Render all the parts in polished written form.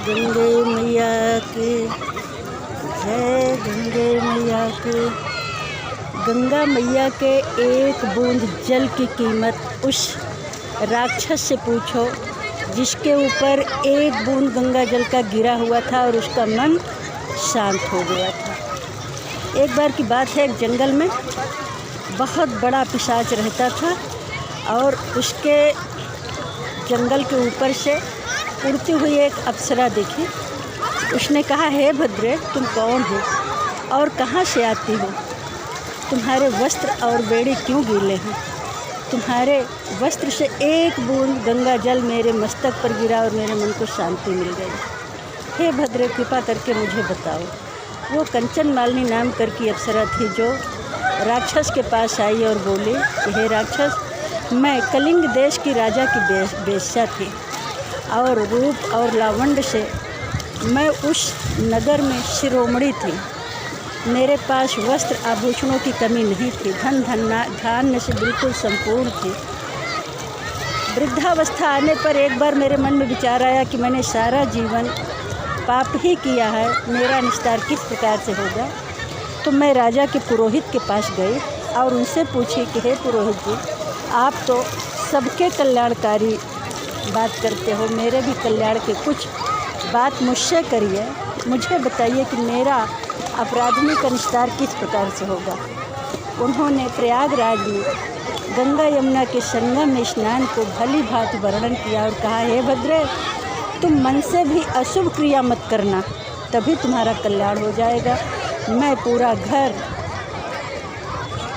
गंगे मैया की जय, गंगे मैया की। गंगा मैया के एक बूंद जल की कीमत उस राक्षस से पूछो जिसके ऊपर एक बूंद गंगा जल का गिरा हुआ था और उसका मन शांत हो गया था। एक बार की बात है, एक जंगल में बहुत बड़ा पिशाच रहता था और उसके जंगल के ऊपर से उड़ती हुई एक अप्सरा दिखी। उसने कहा, हे भद्रे, तुम कौन हो और कहाँ से आती हो? तुम्हारे वस्त्र और बेड़ी क्यों गीले हैं? तुम्हारे वस्त्र से एक बूंद गंगा जल मेरे मस्तक पर गिरा और मेरे मन को शांति मिल गई। हे भद्रे, कृपा करके मुझे बताओ। वो कंचन मालिनी नाम करके अप्सरा थी जो राक्षस के पास आई और बोली कि हे राक्षस, मैं कलिंग देश की राजा की वेश्या थी और रूप और लावण्य से मैं उस नगर में शिरोमणि थी। मेरे पास वस्त्र आभूषणों की कमी नहीं थी, धान्य से बिल्कुल संपूर्ण थी। वृद्धावस्था आने पर एक बार मेरे मन में विचार आया कि मैंने सारा जीवन पाप ही किया है, मेरा निस्तार किस प्रकार से होगा। तो मैं राजा के पुरोहित के पास गई और उनसे पूछी कि हे पुरोहित जी, आप तो सबके कल्याणकारी बात करते हो, मेरे भी कल्याण के कुछ बात मुझसे करिए। मुझे बताइए कि मेरा अपराधी का निस्तार किस प्रकार से होगा। उन्होंने प्रयागराज में गंगा यमुना के संगम में स्नान को भली भांति वर्णन किया और कहा, हे भद्रे, तुम मन से भी अशुभ क्रिया मत करना, तभी तुम्हारा कल्याण हो जाएगा। मैं पूरा घर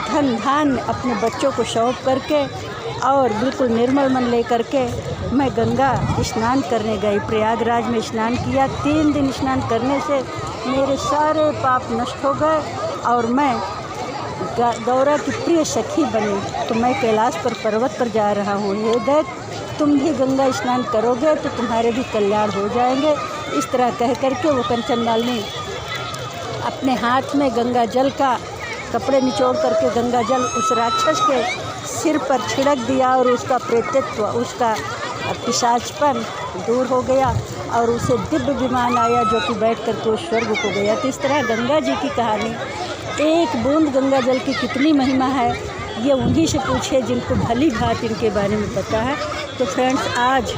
धन धान अपने बच्चों को सौंप करके और बिल्कुल निर्मल मन लेकर के मैं गंगा स्नान करने गई। प्रयागराज में स्नान किया। 3 दिन स्नान करने से मेरे सारे पाप नष्ट हो गए और मैं गौरा की प्रिय सखी बनी। तो मैं कैलाश पर पर्वत पर जा रहा हूँ। हे दैत्य, तुम भी गंगा स्नान करोगे तो तुम्हारे भी कल्याण हो जाएंगे। इस तरह कह करके वो कंचन मालिनी अपने हाथ में गंगा जल का कपड़े निचोड़ करके गंगा जल उस राक्षस के सिर पर छिड़क दिया और उसका प्रेतत्व, उसका पिशाचपन दूर हो गया और उसे दिव्य विमान आया जो कि बैठ करके उस स्वर्ग को गया। तो इस तरह गंगा जी की कहानी, एक बूंद गंगा जल की कितनी महिमा है, ये उन्हीं से पूछे जिनको भली भांत इनके बारे में पता है। तो फ्रेंड्स, आज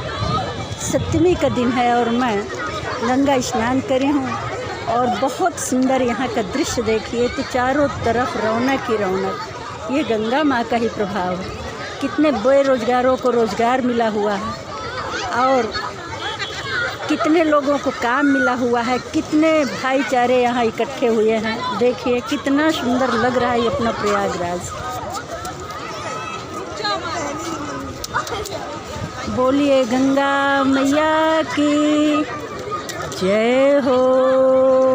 7वीं का दिन है और मैं गंगा स्नान करी हूँ और बहुत सुंदर यहाँ का दृश्य देखिए। तो चारों तरफ रौनक ही रौनक। ये गंगा माँ का ही प्रभाव है। कितने बेरोजगारों को रोज़गार मिला हुआ है और कितने लोगों को काम मिला हुआ है, कितने भाईचारे यहाँ इकट्ठे हुए हैं। देखिए कितना सुंदर लग रहा है ये अपना प्रयागराज। बोलिए गंगा मैया की जय हो।